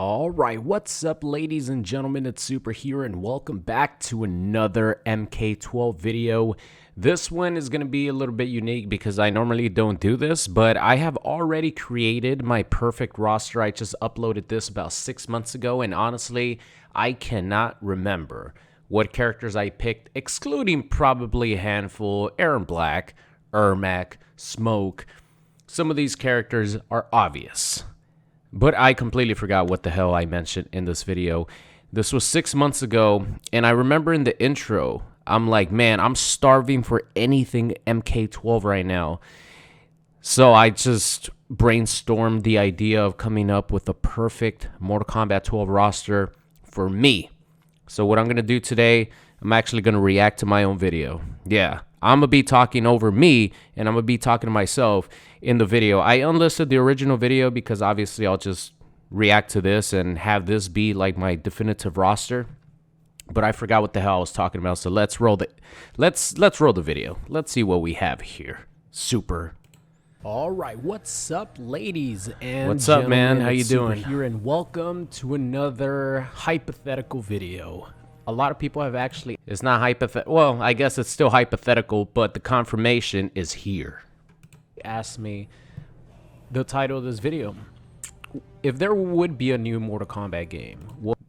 All right, what's up, ladies and gentlemen? It's Super here, and welcome back to another MK12 video. This one is going to be a little bit unique because I normally don't do this, but I have already created my perfect roster. I just uploaded this about 6 months ago, and honestly, I cannot remember what characters I picked, excluding probably a handful: Erron Black, ermac, Smoke. Some of these characters are obvious, but I completely forgot what the hell I mentioned in this video. This was 6 months ago, and I remember in the intro, I'm like, man, I'm starving for anything MK12 right now. So I just brainstormed the idea of coming up with a perfect Mortal Kombat 12 roster for me. So what I'm going to do today, I'm actually going to react to my own video. Yeah, I'm going to be talking over me, and I'm going to be talking to myself in the video. I unlisted the original video because obviously I'll just react to this and have this be like my definitive roster. But I forgot what the hell I was talking about, so let's roll the video. Let's see what we have here. Super. All right, what's up, ladies and what's up, man? How you It's Super doing? here, and welcome to another hypothetical video. A lot of people have actually... It's not hypothetical. Well, I guess it's still hypothetical, but the confirmation is here. Asked me the title of this video. If there would be a new Mortal Kombat game,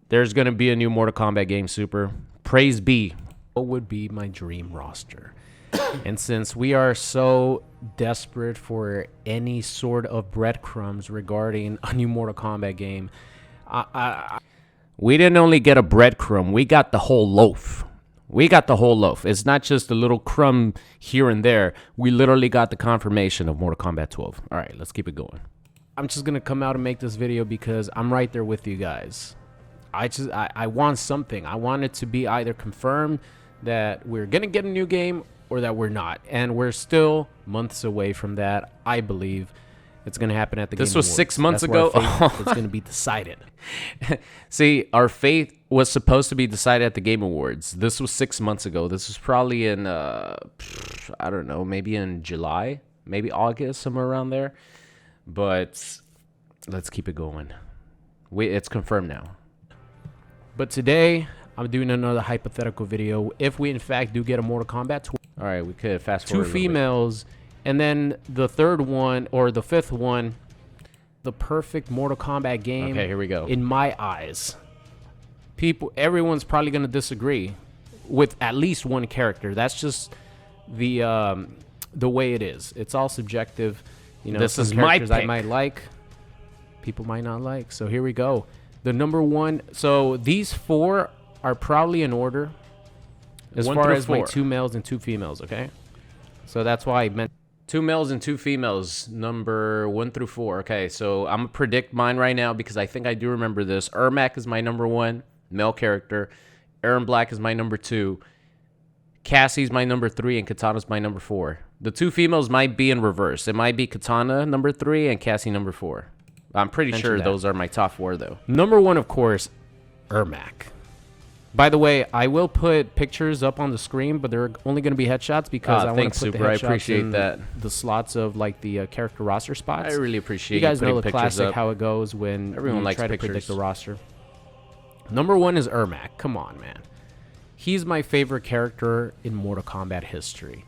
there's going to be a new Mortal Kombat game, Super. Praise be. What would be my dream roster? And since we are so desperate for any sort of breadcrumbs regarding a new Mortal Kombat game, we didn't only get a breadcrumb, we got the whole loaf. We got the whole loaf. It's not just a little crumb here and there. We literally got the confirmation of Mortal Kombat 12. All right, let's keep it going. I'm just going to come out and make this video because I'm right there with you guys. I want something. I want it to be either confirmed that we're going to get a new game or that we're not. And we're still months away from that. I believe it's going to happen at the Game Awards. This was 6 months ago. It's going to be decided. See, our fate was supposed to be decided at the Game Awards. This was 6 months ago. This was probably in, I don't know, maybe in July, maybe August, somewhere around there. But let's keep it going. It's confirmed now. But today, I'm doing another hypothetical video. If we, in fact, do get a Mortal Kombat 12. All right, we could fast forward. 2 females. And then the third one, or the fifth one, the perfect Mortal Kombat game. Okay, here we go. In my eyes, everyone's probably going to disagree with at least one character. That's just the way it is. It's all subjective. You know, this is my pick. I might like, people might not like. So here we go. The number one. So these 4 are probably in order as far as my 2 males and 2 females. Okay, so that's why I meant 2 males and 2 females, number 1 through 4. Okay, so I'm gonna predict mine right now because I think I do remember this. Ermac is my number 1 male character. Erron Black is my number 2. Cassie's my number 3, and Kitana's my number 4. The 2 females might be in reverse. It might be Kitana number 3 and Cassie number 4. I'm pretty sure those are my top 4, though. Number 1, of course, Ermac. By the way, I will put pictures up on the screen, but they're only going to be headshots because I want to put the headshots I appreciate that. The slots of like the character roster spots. I really appreciate you guys know the classic up. How it goes when everyone likes try to predict the roster. Number 1 is Ermac. Come on, man. He's my favorite character in Mortal Kombat history.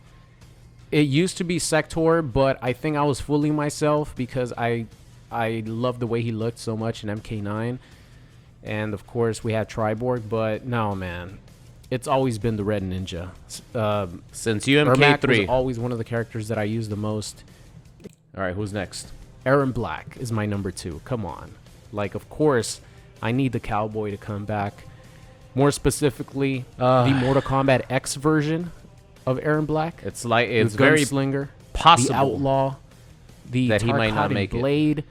It used to be Sektor, but I think I was fooling myself because I love the way he looked so much in MK9. And, of course, we had Triborg, but no, man. It's always been the Red Ninja. Since UMK3 was always one of the characters that I use the most. All right, who's next? Erron Black is my number 2. Come on. Like, of course, I need the cowboy to come back. More specifically, the Mortal Kombat X version of Erron Black. It's like it's very gunslinger, possible, the outlaw, the that he might not make blade.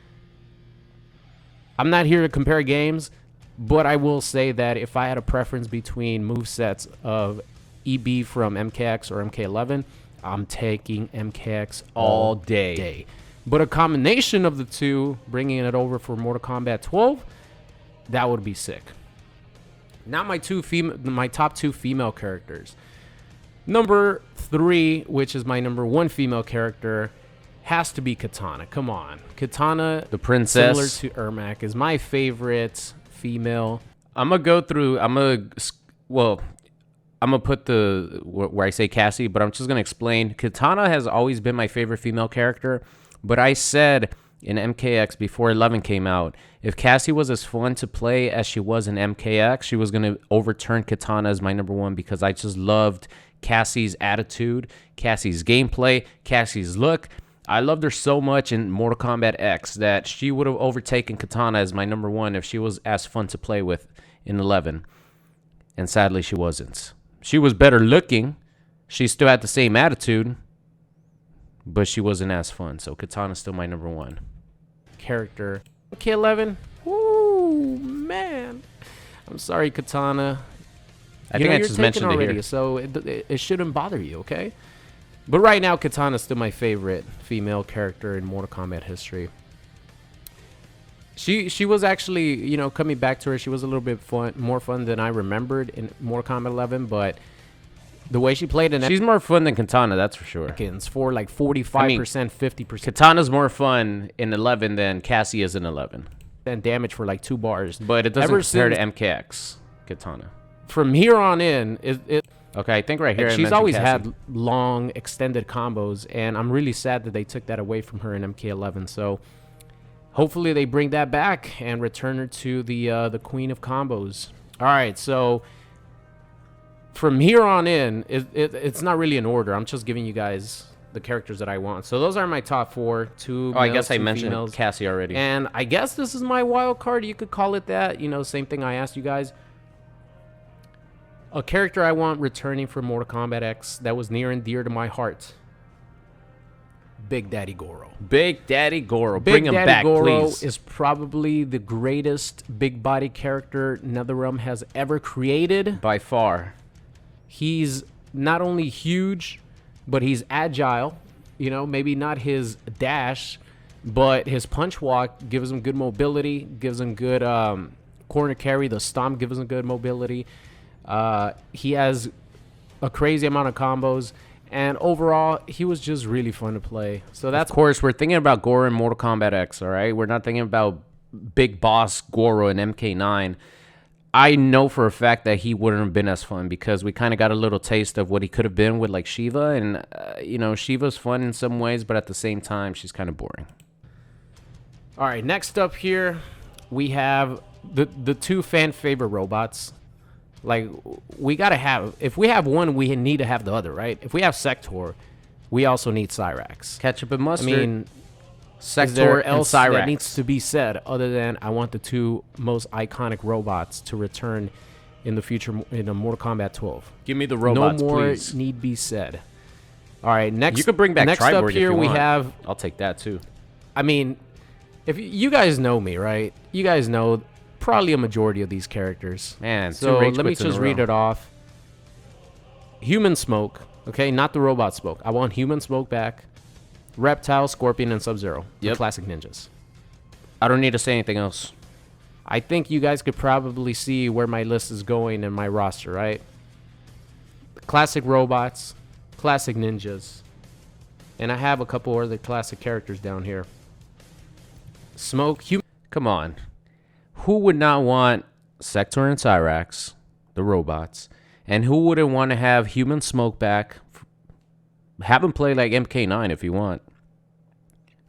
I'm not here to compare games, but I will say that if I had a preference between movesets of EB from MKX or MK11, I'm taking MKX all day. But a combination of the two, bringing it over for Mortal Kombat 12, that would be sick. Now my top 2 female characters. Number 3, which is my number 1 female character, has to be Kitana. Come on. Kitana, the princess, similar to Ermac, is my favorite female. I'm going to go through, I'm going to put the, where I say Cassie, but I'm just going to explain. Kitana has always been my favorite female character, but I said in MKX before 11 came out, if Cassie was as fun to play as she was in MKX, she was going to overturn Kitana as my number one because I just loved Cassie's attitude, Cassie's gameplay, Cassie's look. I loved her so much in Mortal Kombat X that she would have overtaken Kitana as my number one if she was as fun to play with in 11. And sadly, she wasn't. She was better looking. She still had the same attitude, but she wasn't as fun. So Kitana's still my number one character. K11. Woo, man. I'm sorry, Kitana. I think I just mentioned it here. So it shouldn't bother you, okay? But right now, Kitana's still my favorite female character in Mortal Kombat history. She was actually, you know, coming back to her, she was a little bit more fun than I remembered in Mortal Kombat 11, but the way she played in she's more fun than Kitana, that's for sure. For like 45%, 50%. Katana's more fun in 11 than Cassie is in 11. And damage for like 2 bars. But it doesn't compare to MKX, Kitana. From here on in, okay, I think right here she's always had long, extended combos, and I'm really sad that they took that away from her in MK11. So hopefully they bring that back and return her to the queen of combos. All right, so from here on in, it's not really in order. I'm just giving you guys the characters that I want. So those are my top 4. I guess I mentioned females. Cassie already. And I guess this is my wild card. You could call it that. You know, same thing I asked you guys. A character I want returning from Mortal Kombat X that was near and dear to my heart. Big Daddy Goro. Big Daddy Goro. Bring him back, Goro please. Is probably the greatest big body character NetherRealm has ever created. By far. He's not only huge, but he's agile. You know, maybe not his dash, but his punch walk gives him good mobility, gives him good corner carry. The stomp gives him good mobility. He has a crazy amount of combos, and overall, he was just really fun to play. So that's, of course, we're thinking about Goro in Mortal Kombat X, all right? We're not thinking about Big Boss Goro in MK9. I know for a fact that he wouldn't have been as fun because we kind of got a little taste of what he could have been with like Shiva, and you know, Shiva's fun in some ways, but at the same time, she's kind of boring. All right, next up here, we have the 2 fan favorite robots. Like, we gotta have, if we have one, we need to have the other, right? If we have Sektor, we also need Cyrax. Ketchup and mustard. I mean, Sektor and else Cyrax that needs to be said other than I want the 2 most iconic robots to return in the future in a Mortal Kombat 12. Give me the robots, no more please. Need be said. All right, next. You could bring back next Triborg up here if you we want. have. I'll take that too. I mean, if you guys know me, right? You guys know probably a majority of these characters. Man, so let me just read it off. Human Smoke, okay, not the robot Smoke. I want Human Smoke back. Reptile, Scorpion, and Sub-Zero. Yep. Classic ninjas. I don't need to say anything else. I think you guys could probably see where my list is going in my roster, right? Classic robots, classic ninjas, and I have a couple other classic characters down here. Smoke, come on. Who would not want Sektor and Cyrax, the robots, and who wouldn't want to have Human Smoke back? Have him play like MK9 if you want.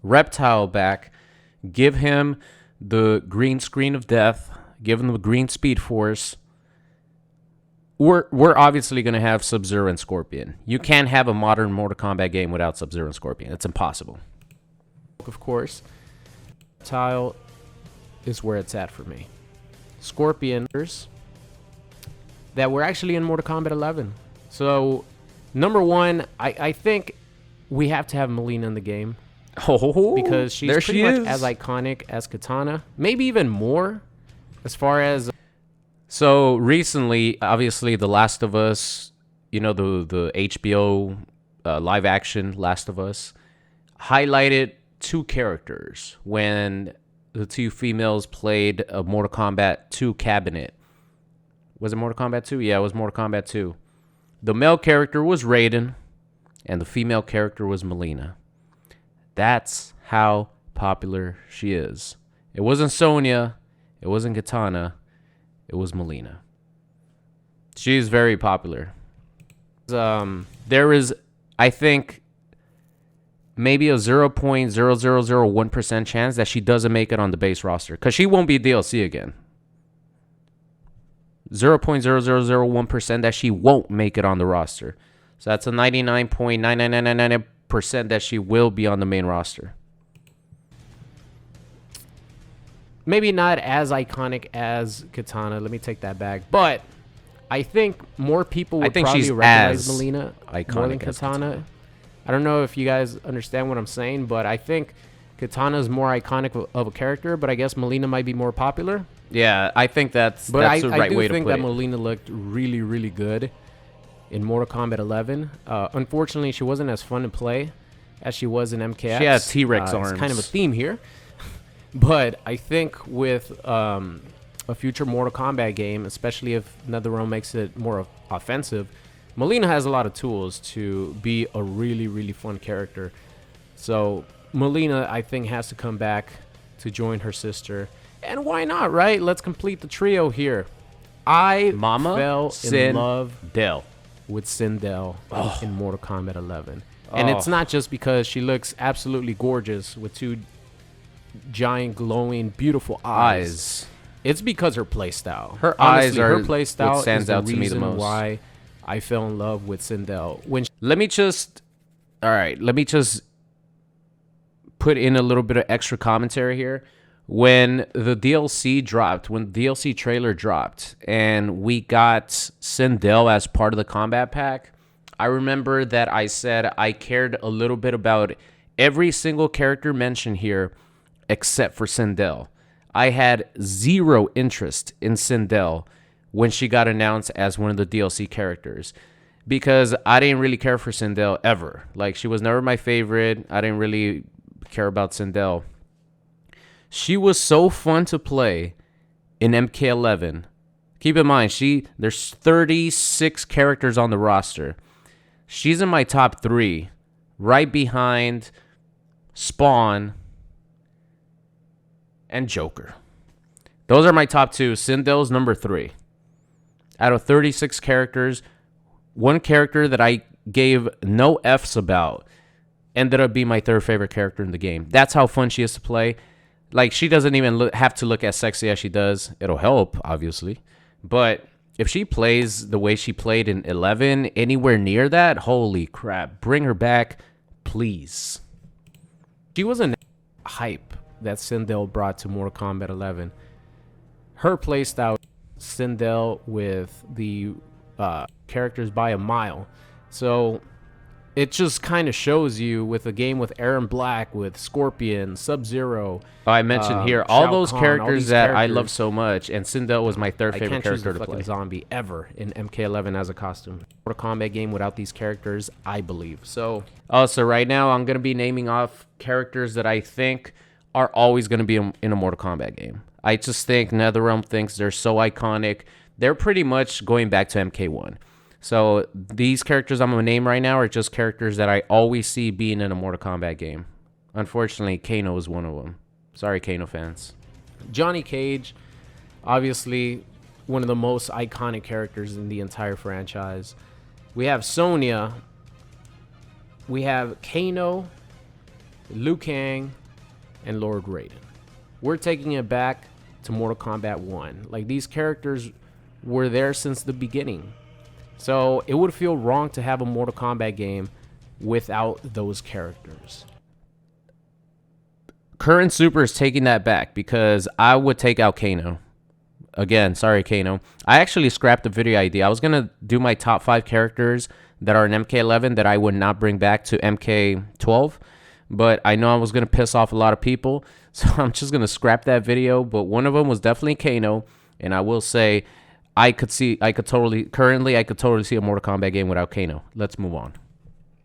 Reptile back. Give him the green screen of death. Give him the green speed force. We're obviously going to have Sub-Zero and Scorpion. You can't have a modern Mortal Kombat game without Sub-Zero and Scorpion. It's impossible. Of course. Reptile is where it's at for me. Scorpions that were actually in Mortal Kombat 11. So, number 1, I think we have to have Mileena in the game. Oh, because she's pretty much as iconic as Kitana. Maybe even more as far as... So, recently, obviously, The Last of Us, you know, the HBO live action Last of Us, highlighted 2 characters when the 2 females played a Mortal Kombat 2 cabinet. Was it Mortal Kombat 2? Yeah, it was Mortal Kombat 2. The male character was Raiden, and the female character was Mileena. That's how popular she is. It wasn't Sonya. It wasn't Kitana. It was Mileena. She's very popular. There is, I think, maybe a 0.0001% chance that she doesn't make it on the base roster because she won't be DLC again. 0.0001% that she won't make it on the roster. So that's a 99.99999% that she will be on the main roster. Maybe not as iconic as Kitana. Let me take that back. But I think more people would probably recognize Mileena more than Kitana. I don't know if you guys understand what I'm saying, but I think Kitana is more iconic of a character, but I guess Mileena might be more popular. Yeah, I think that's the right way to put it. I do think that Mileena looked really, really good in Mortal Kombat 11. Unfortunately, she wasn't as fun to play as she was in MKX. She has T-Rex arms. It's kind of a theme here. But I think with a future Mortal Kombat game, especially if NetherRealm makes it more offensive, Mileena has a lot of tools to be a really, really fun character. So Mileena, I think, has to come back to join her sister. And why not, right? Let's complete the trio here. I fell in love with Sindel in Mortal Kombat 11. And it's not just because she looks absolutely gorgeous with two giant, glowing, beautiful eyes. It's because her playstyle. Her Honestly, eyes are her playstyle what stands out to me the most. Why I fell in love with Sindel. Let me just put in a little bit of extra commentary here. When the DLC dropped, when the DLC trailer dropped, and we got Sindel as part of the combat pack, I remember that I said I cared a little bit about every single character mentioned here except for Sindel. I had zero interest in Sindel when she got announced as one of the DLC characters because I didn't really care for Sindel ever. Like, she was never my favorite. I didn't really care about Sindel. She was so fun to play in MK11. Keep in mind, there's 36 characters on the roster. She's in my top 3, right behind Spawn and Joker. Those are my top 2. Sindel's number 3. Out of 36 characters, one character that I gave no F's about ended up being my 3rd favorite character in the game. That's how fun she is to play. Like, she doesn't even have to look as sexy as she does. It'll help, obviously. But if she plays the way she played in 11, anywhere near that, holy crap. Bring her back, please. She was a hype that Sindel brought to Mortal Kombat 11. Her playstyle, Sindel with the characters by a mile. So it just kind of shows you with a game with Aaron Black, with Scorpion, Sub-Zero. I mentioned here all those characters that I love so much, and Sindel was my 3rd favorite character to play. I can't choose a fucking zombie ever in MK11 as a costume. Mortal Kombat game without these characters, I believe. So right now I'm going to be naming off characters that I think are always going to be in a Mortal Kombat game. I just think NetherRealm thinks they're so iconic. They're pretty much going back to MK1. So these characters I'm going to name right now are just characters that I always see being in a Mortal Kombat game. Unfortunately, Kano is one of them. Sorry, Kano fans. Johnny Cage, obviously one of the most iconic characters in the entire franchise. We have Sonya. We have Kano, Liu Kang, and Lord Raiden. We're taking it back to Mortal Kombat 1. Like, these characters were there since the beginning. So it would feel wrong to have a Mortal Kombat game without those characters. Current Super is taking that back because I would take out Kano. Again, sorry, Kano. I actually scrapped the video idea. I was going to do my top 5 characters that are in MK11 that I would not bring back to MK12. But I know I was going to piss off a lot of people. So I'm just going to scrap that video. But one of them was definitely Kano. And I will say, I could totally see a Mortal Kombat game without Kano. Let's move on.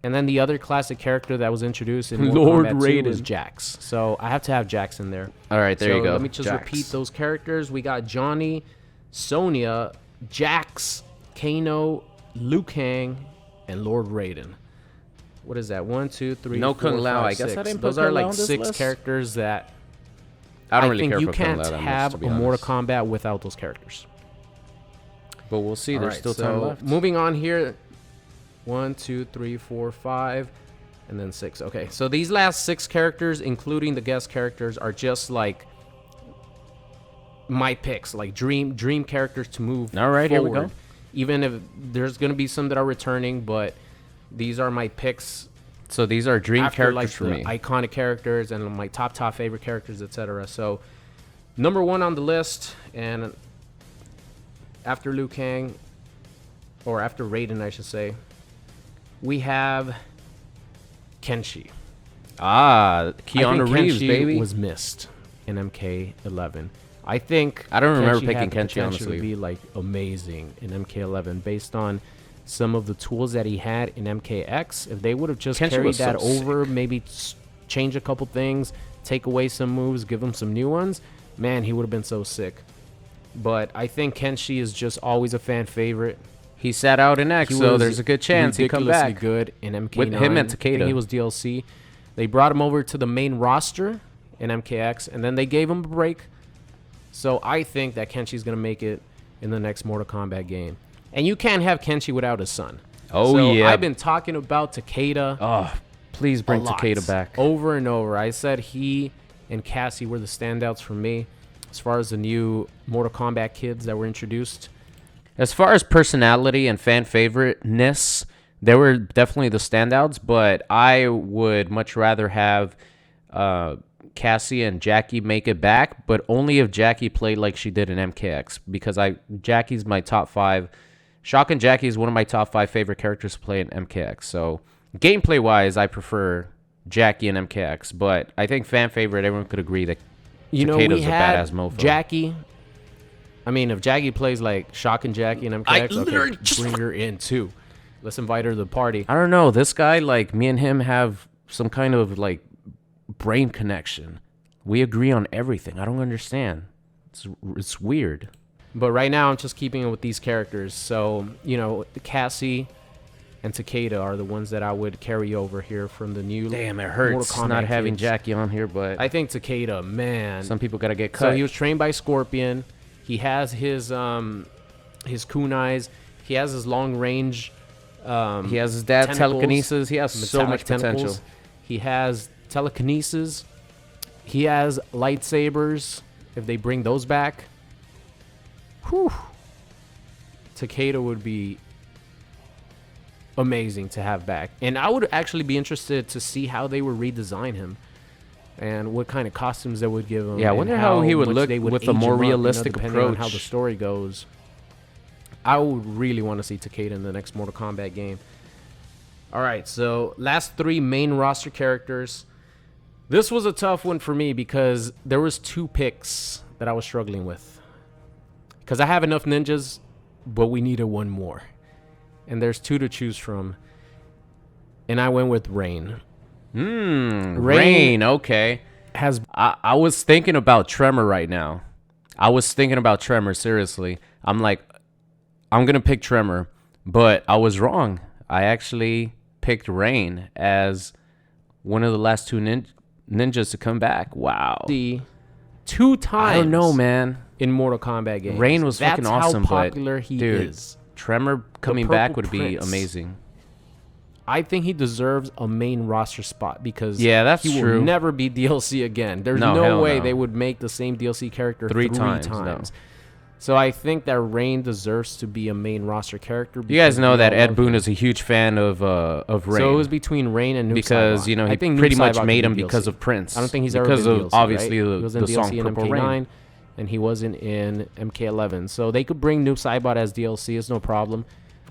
And then the other classic character that was introduced in Mortal Kombat 2 was Jax. So I have to have Jax in there. All right, there you go. Let me just repeat those characters. We got Johnny, Sonya, Jax, Kano, Liu Kang, and Lord Raiden. what is that? 1, 2, 3, No 4, Kung Lao. 5, I guess 6. I didn't put Those Kung are Lao like on this 6 list. characters that I don't really think care you for Kung can't Lao that much, have to be a Mortal honest. Kombat without those characters. But we'll see. There's Alright, still so time left. moving on here. 1, 2, 3, 4, 5, and then 6. Okay, so these last 6 characters, including the guest characters, are just like my picks, like dream characters to move All right, here we forward. go. Even if there's gonna be some that are returning, but these are my picks. So these are dream After, characters like, for the me. iconic characters and my top favorite characters, etc. So number 1 on the list, and after Liu Kang, or after Raiden, I should say, we have Kenshi. Ah, I Keanu think Reeves, Kenshi baby. was missed in MK11. I think I don't remember picking had the Kenshi, potential honestly. to be like amazing in MK11 based on some of the tools that he had in MKX. If they would have just Kenshi carried was so that over, maybe change a couple things, take away some moves, give him some new ones, man, he would have been so sick. But I think Kenshi is just always a fan favorite. He sat out in X, He so was there's a good chance he come ridiculously back. good in MK9. With him and I think Takkeda. he was DLC. They brought him over to the main roster in MKX, and then they gave him a break. So I think that Kenshi's gonna make it in the next Mortal Kombat game. And you can't have Kenshi without his son. Oh, so yeah. I've been talking about Takkeda Oh, please bring a lot, Takkeda back. over and over. I said he and Cassie were the standouts for me as far as the new Mortal Kombat kids that were introduced. As far as personality and fan favoriteness, they were definitely the standouts, but I would much rather have Cassie and Jackie make it back, but only if Jackie played like she did in MKX, because Jackie's my top 5. Shock and Jackie is one of my top 5 favorite characters to play in MKX. So gameplay wise, I prefer Jackie and MKX, but I think fan favorite, everyone could agree that You know, Takeda's we a had badass mofo. Jackie. I mean, if Jackie plays like Shock and Jackie and MKX, literally okay, just bring her in too. Let's invite her to the party. I don't know. This guy, like, me and him have some kind of, like, brain connection. We agree on everything. I don't understand. It's weird. But right now, I'm just keeping it with these characters. So, you know, Cassie and Takkeda are the ones that I would carry over here from the new Damn, it Mortal hurts Kombat not having kids. Jackie on here, but I think Takkeda, man. some people got to get cut. So he was trained by Scorpion. He has his kunais. He has his long range. He has his dad's tentacles, telekinesis. He has so metallic much potential. tentacles. He has telekinesis. He has lightsabers. If they bring those back, whew, Takkeda would be amazing to have back. And I would actually be interested to see how they would redesign him and what kind of costumes they would give him. Yeah, I and wonder how he would much look they with a age more him up, realistic depending on how the approach. story goes. I would really want to see Takkeda in the next Mortal Kombat game. All right, so last 3 main roster characters. This was a tough one for me because there was 2 picks that I was struggling with. Because I have enough ninjas, but we needed one more. And there's 2 to choose from. And I went with Rain. Rain, okay. Has I was thinking about Tremor right now. I was thinking about Tremor, seriously. I'm like, I'm going to pick Tremor, but I was wrong. I actually picked Rain as one of the last 2 ninjas to come back. Wow. the 2 times I don't know, man. in Mortal Kombat games. Rain was fucking That's awesome, how but popular he dude, is. Tremor coming back Purple would be Prince. amazing. I think he deserves a main roster spot because Yeah, that's he true. will never be DLC again. There's No, no hell way no. they would make the same DLC character 3 3 times, times. no. So I think that Rain deserves to be a main roster character. You guys know that Ed Boon Boon is a huge fan of Rain. So it was between Rain and Noob because Saibot. you know I he think pretty Noob much Saibot made could him be because DLC. of Prince. I don't think he's because ever been of DLC, obviously right? He was in the DLC song in Purple MK9, Rain. and he wasn't in MK11. So they could bring Noob Saibot as DLC. It's no problem.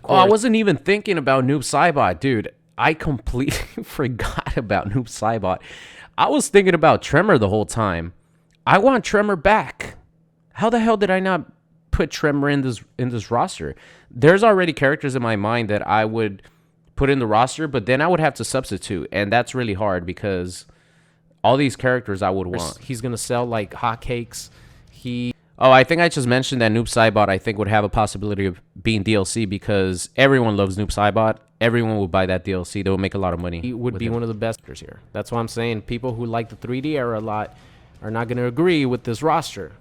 Of Oh, I course, wasn't even thinking about Noob Saibot, dude. I completely forgot about Noob Saibot. I was thinking about Tremor the whole time. I want Tremor back. How the hell did I not put Tremor in this roster? There's already characters in my mind that I would put in the roster, but then I would have to substitute, and that's really hard because all these characters I would want. he's gonna sell like hotcakes. Oh, I think I just mentioned that Noob Saibot I think would have a possibility of being DLC because everyone loves Noob Saibot. everyone will buy that DLC. They will make a lot of money. He would with be him. one of the best actors here. That's why I'm saying people who like the 3D era a lot are not going to agree with this roster.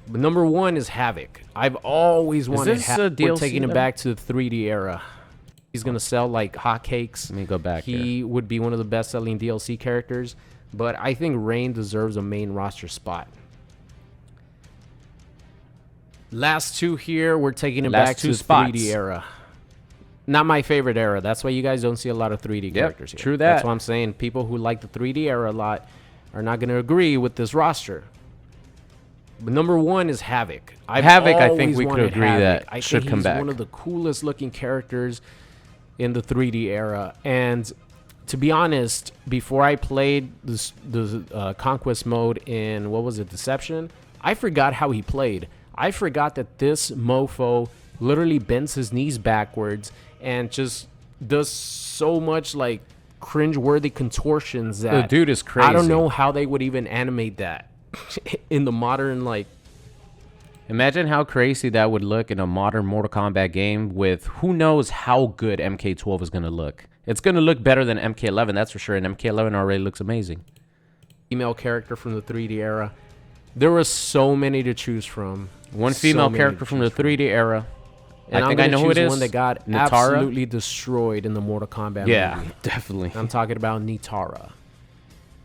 But number 1 is Havik. I've always wanted Havik. We're taking him back to the 3D era. He's going to sell like hotcakes. Let me go back He would be one of the best-selling DLC characters. But I think Rain deserves a main roster spot. Last 2 here, we're taking him back to the 3D era. Not my favorite era. That's why you guys don't see a lot of 3D characters here. True that. That's why I'm saying people who like the 3D era a lot are not going to agree with this roster. But number 1 is Havik. Havik, I think we could agree that should come back. He's one of the coolest looking characters in the 3D era. And to be honest, before I played the Conquest mode in, what was it, Deception, I forgot how he played. I forgot that this mofo literally bends his knees backwards and just does so much like cringe-worthy contortions that the dude is crazy. I don't know how they would even animate that in the modern, like, imagine how crazy that would look in a modern Mortal Kombat game with who knows how good MK12 is going to look. It's going to look better than MK11, that's for sure, and MK11 already looks amazing. Female character from the 3D era. There were so many to choose from. One female character from the 3D era. And I think I know who it is. One that got Nitara? absolutely destroyed in the Mortal Kombat movie. Yeah, definitely. I'm talking about Nitara.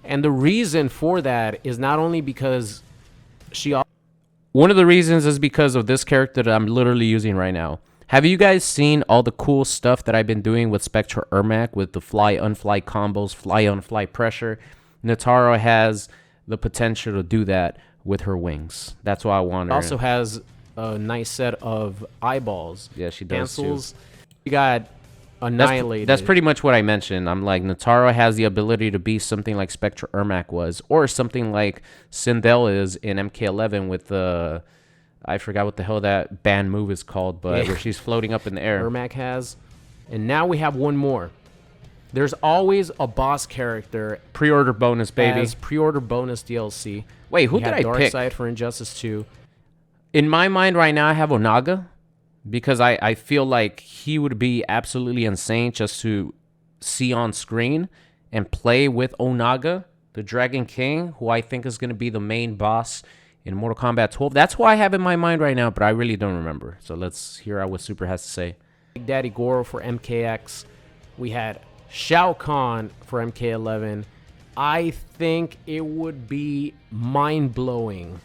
And the reason for that is not only because one of the reasons is because of this character that I'm literally using right now. Have you guys seen all the cool stuff that I've been doing with Spectre ermac with the fly-unfly combos, fly-on-fly pressure? Nitara has the potential to do that with her wings. That's why I want her. Also has a nice set of eyeballs. Yeah, she does cancels. You got annihilated. That's pretty much what I mentioned. I'm like, Nitara has the ability to be something like Spectre ermac was, or something like Sindel is in MK11 with the, I forgot what the hell that band move is called, but where she's floating up in the air. ermac has. And now we have one more. There's always a boss character. Pre-order bonus, baby. As pre-order bonus DLC. Wait, who did I pick? Darkseid for Injustice 2. In my mind right now, I have Onaga, because I feel like he would be absolutely insane just to see on screen and play with Onaga, the Dragon King, who I think is going to be the main boss in Mortal Kombat 12. That's who I have in my mind right now, but I really don't remember. So let's hear out what Super has to say. Big Daddy Goro for MKX. We had Shao Kahn for MK11. I think it would be mind-blowing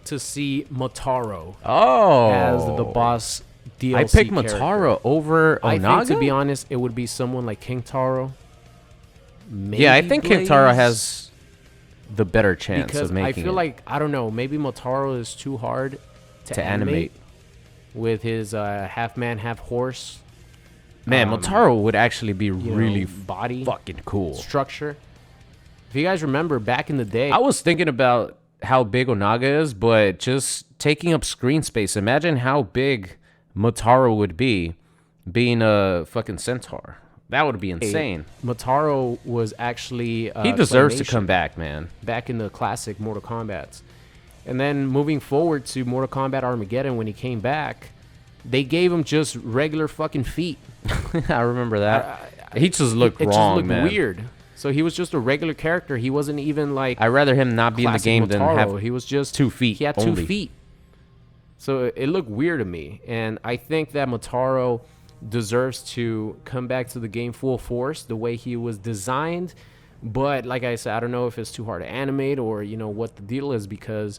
to see Motaro as the boss DLC I picked character. Motaro over Onaga? I think, to be honest, it would be someone like King Taro. Maybe yeah, I think Blaze, King Taro has the better chance because of making I feel it. like, I don't know, maybe Motaro is too hard to animate with his half man, half horse. Man, Motaro would actually be really body fucking cool. Structure. If you guys remember back in the day, I was thinking about how big Onaga is, but just taking up screen space. Imagine how big Motaro would be being a fucking centaur. That would be insane. Motaro was actually he deserves to come back, man. Back in the classic Mortal Kombat. And then moving forward to Mortal Kombat Armageddon, when he came back, they gave him just regular fucking feet. I remember that. He just looked wrong, it just looked man. Weird. So he was just a regular character. He wasn't even like. I'd rather him not be in the game Motaro. than have. He was just 2 feet. He had only. 2 feet. So it looked weird to me, and I think that Motaro deserves to come back to the game full force the way he was designed. But like I said, I don't know if it's too hard to animate or what the deal is, because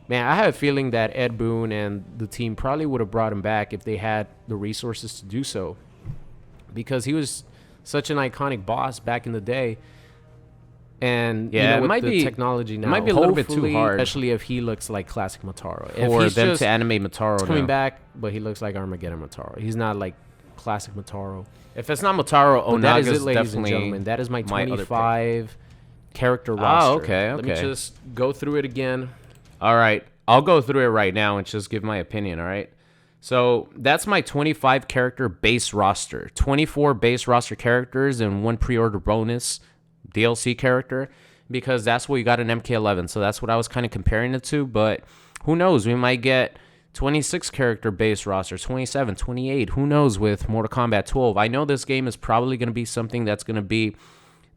man, I have a feeling that Ed Boon and the team probably would have brought him back if they had the resources to do so, because he was such an iconic boss back in the day. And yeah, with it might the be technology now, it might be a little bit too hard, especially if he looks like classic Motaro. For them to animate Motaro coming now. back, but he looks like Armageddon Motaro. He's not like classic Motaro. If it's not Motaro, But that is Onaga's it, ladies and definitely gentlemen. That is my my other 25 character roster. Oh, okay. Let me just go through it again. All right, I'll go through it right now and just give my opinion. All right. So that's my 25 character base roster. 24 base roster characters and 1 pre-order bonus DLC character, because that's what you got in MK11. So that's what I was kind of comparing it to. But who knows? We might get 26 character base roster, 27, 28. Who knows with Mortal Kombat 12? I know this game is probably going to be something that's going to be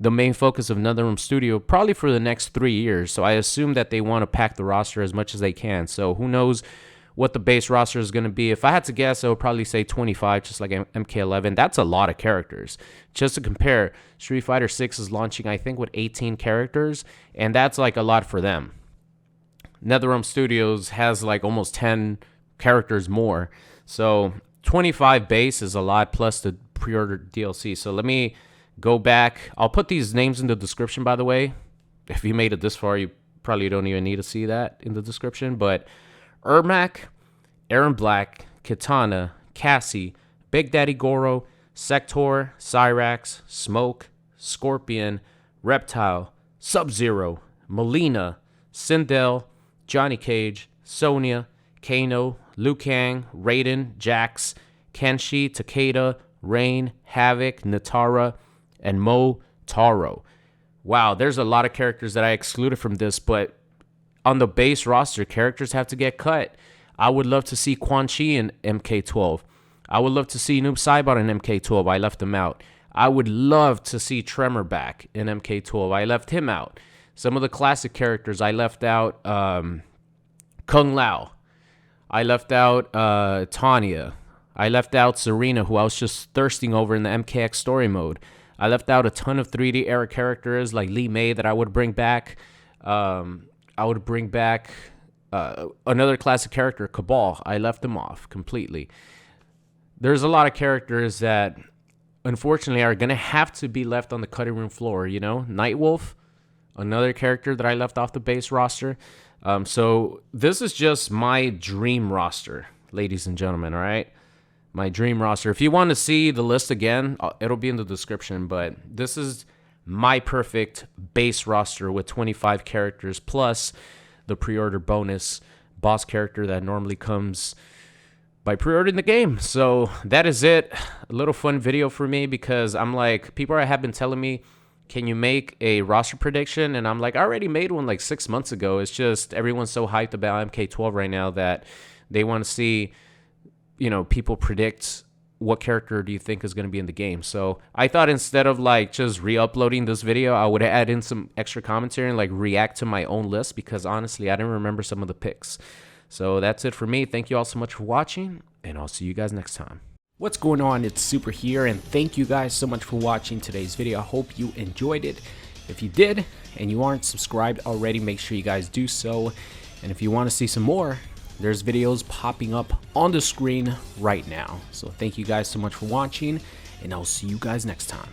the main focus of NetherRealm Studio probably for the next 3 years. So I assume that they want to pack the roster as much as they can. So who knows what the base roster is going to be. If I had to guess, I would probably say 25, just like MK11. That's a lot of characters. Just to compare, Street Fighter 6 is launching, I think, with 18 characters, and that's like a lot for them. NetherRealm Studios has like almost 10 characters more. So 25 base is a lot plus the pre-order DLC. So let me go back. I'll put these names in the description, by the way. If you made it this far, you probably don't even need to see that in the description. But ermac, Erron Black, Kitana, Cassie, Big Daddy Goro, Sektor, Cyrax, Smoke, Scorpion, Reptile, Sub-Zero, Mileena, Sindel, Johnny Cage, Sonya, Kano, Liu Kang, Raiden, Jax, Kenshi, Takkeda, Rain, Havik, Nitara, and Motaro. Wow, there's a lot of characters that I excluded from this, but on the base roster, characters have to get cut. I would love to see Quan Chi in MK12. I would love to see Noob Saibot in MK12. I left him out. I would love to see Tremor back in MK12. I left him out. Some of the classic characters I left out, Kung Lao. I left out Tanya. I left out Serena, who I was just thirsting over in the MKX story mode. I left out a ton of 3D era characters like Li Mei that I would bring back. I would bring back another classic character, Cabal. I left them off completely. There's a lot of characters that, unfortunately, are going to have to be left on the cutting room floor, you know? Nightwolf, another character that I left off the base roster. So this is just my dream roster, ladies and gentlemen, all right? My dream roster. If you want to see the list again, it'll be in the description, but this is my perfect base roster with 25 characters plus the pre-order bonus boss character that normally comes by pre-ordering the game. So that is it. A little fun video for me because I'm like, people have been telling me, can you make a roster prediction? And I'm like, I already made one like 6 months ago. It's just everyone's so hyped about MK12 right now that they want to see, you know, people predict what character do you think is going to be in the game. So I thought instead of like just re-uploading this video, I would add in some extra commentary and like react to my own list because honestly, I didn't remember some of the picks. So that's it for me. Thank you all so much for watching, and I'll see you guys next time. What's going on? It's Super here, and thank you guys so much for watching today's video. I hope you enjoyed it. If you did and you aren't subscribed already, make sure you guys do so. And if you want to see some more, there's videos popping up on the screen right now. So thank you guys so much for watching, and I'll see you guys next time.